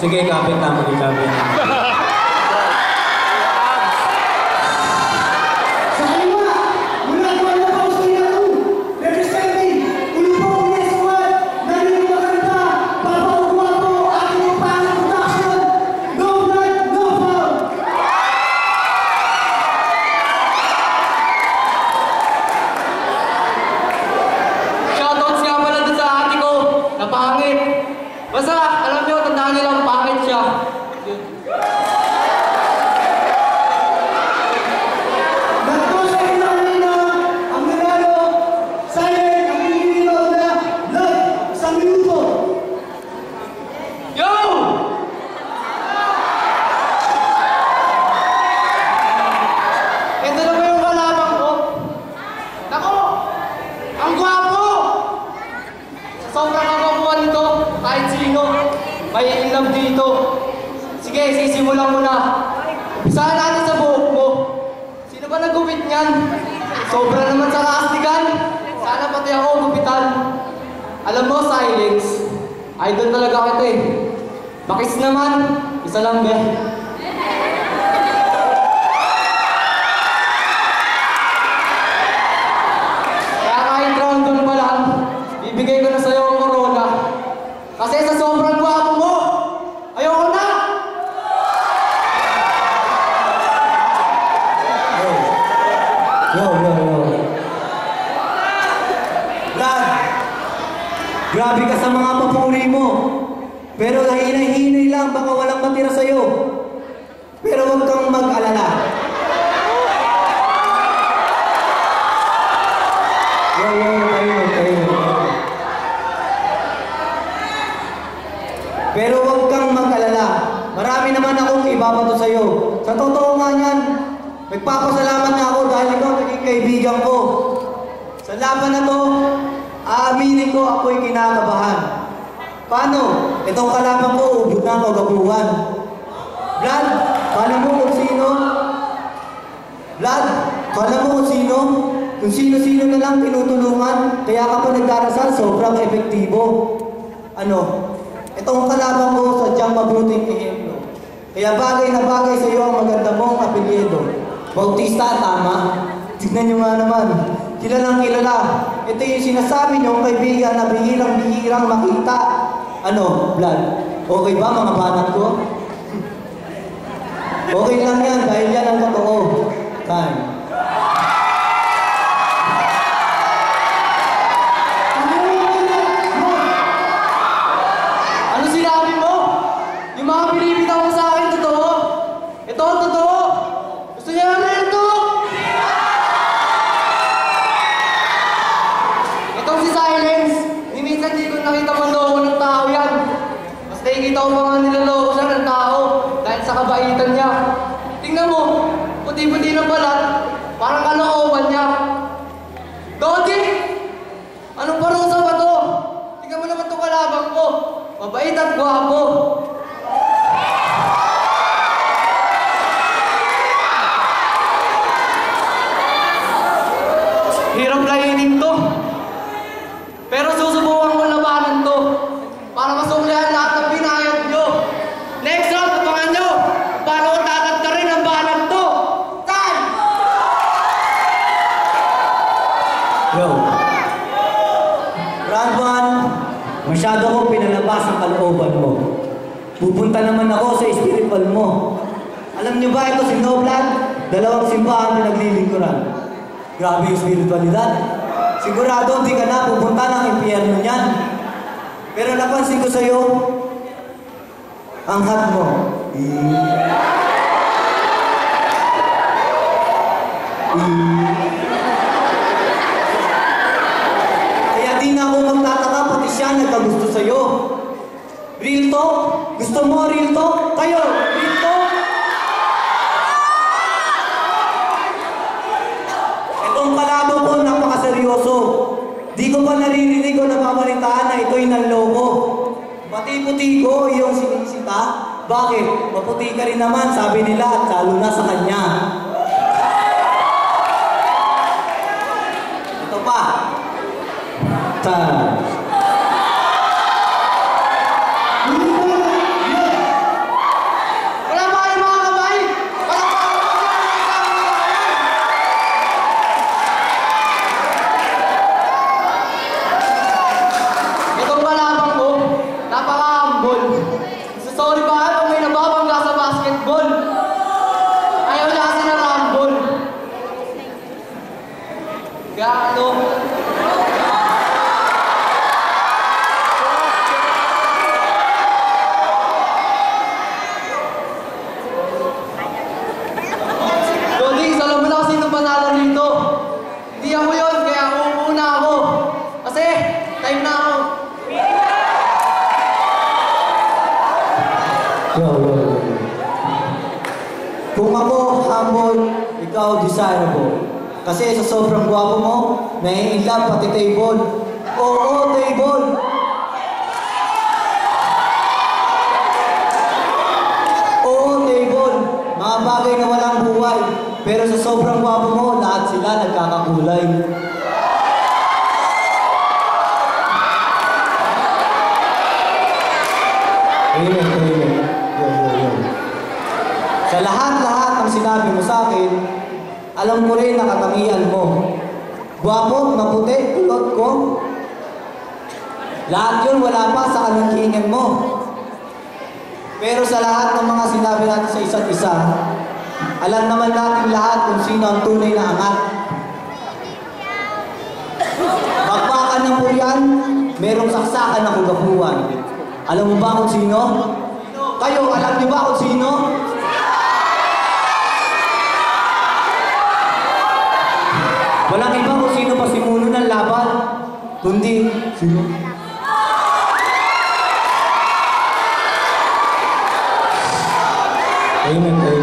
Sige, kapit naman, kapit. Basta, alam nyo, tandaan nyo lang, pangit siya. Ang nanalo, silent, ang piniligaw na live, 1 minuto. Yo! Ito na ba yung kalabang ko? Nako! Ang gwapo! Sobrang kakabuhan nito, kahit sino, may in love dito. Sige, sisimulan mo na. Umpisahan natin sa buhok mo. Sino ba nagupit niyan? Sobra naman sa kaasligan. Sana pati ako gupitan. Alam mo, Silence, idol talaga kita eh. Bakis naman, isa lang be. Kaya kahit round doon pa lang, bibigay ko na sa'yo ang corona. Kasi sa sobrang gwapo mo, ayoko na! Yo. Brad, grabe ka sa mga papuri mo. Pero hinay-hinay lang, baka walang matira sa'yo. Pero huwag kang mag-alala. Pero huwag kang mag-alala. Marami naman akong ibabato sa'yo. Sa totoo nga niyan, nagpapasalamat nga ako dahil ikaw naging kaibigan ko. Sa laban na to, aaminin ko ako'y kinakabahan. Paano? Itong kalaban ko, ubod na ako gabuhan. Vlad, kala mo kung sino? Vlad, kala mo kung sino? Kung sino-sino na lang tinutulungan, kaya ka pa nagdarasal, sobrang epektibo. Ano? Itong kalaban ko, sadyang mabuting ehemplo. Kaya bagay na bagay sa iyo ang maganda mong apelyido. Bautista, tama? Tignan nyo nga naman. Kilalang kilala. Ito yung sinasabi niyong kaibigan na bihirang-bihirang makita. Ano, Vlad? Okay ba mga banat ko? Okay lang yan dahil yan ang totoo. Time. Ano sinabi mo? Yung mga pinipitaw mo sa akin, totoo? Ito ang totoo? Gusto niya namin ito? Itong si Silence, ni minsan di ko nakita manloko ng tao yan. Mas nakikita ko mga niloloko siya ng tao dahil sa kabaitan niya. Tingnan mo, puti-puti ng balat, parang kalooban niya. Dodi! Anong parusa ba to? Tingnan mo naman itong kalabang ko. Mabait at gwapo. Hirap lainin to. Pero susubukan ko labanan to para masuklihan lahat ng binayad nyo. Next round, abangan nyo. Paano ko tatantarin ang banan to? Time! Yo. Round 1, masyado kong pinalabas ang kalooban mo. Pupunta naman ako sa spiritual mo. Alam niyo ba ito si Noblan? 2 simbahan na naglilingkuran. Grabe yung spiritualidad. Sigurado di ka na pupunta ng impyerno niyan. Pero napansin ko sa'yo, ang hat mo. Kaya di na ako magtataka pati siya nagkagusto sa'yo. Real talk? Gusto mo real talk? Kayo, real talk? Itong kalaban ko, napakaseryoso. Di ko pa naririnig o napapalitaan na ito'y nanloko. Pati-puti ko iyong sinisita. Bakit? Maputi ka rin naman, sabi nila, at lalo na sa kanya. Ito pa. Yo. Kung ako humble, ikaw desirable. Kasi sa sobrang gwapo mo, nai-inlove pati table. Oo, table. Oo, table. Mga bagay na walang buhay. Pero sa sobrang gwapo mo, lahat sila nagkakakulay. Amen. Yo. Sa lahat-lahat ng sinabi mo sa akin, alam ko rin na katangian mo. Gwapo, maputi, kulot ko. Lahat yun wala pa sa kalangkingan mo. Pero sa lahat ng mga sinabi natin sa isa't isa, alam naman natin lahat kung sino ang tunay na angat. Bakbakan ng purian, merong saksakan ng kugapuan. Alam mo ba kung sino? Kayo, alam niyo ba kung sino? Walang iba kung sino pasimuno ng laban, kundi sino? Amen.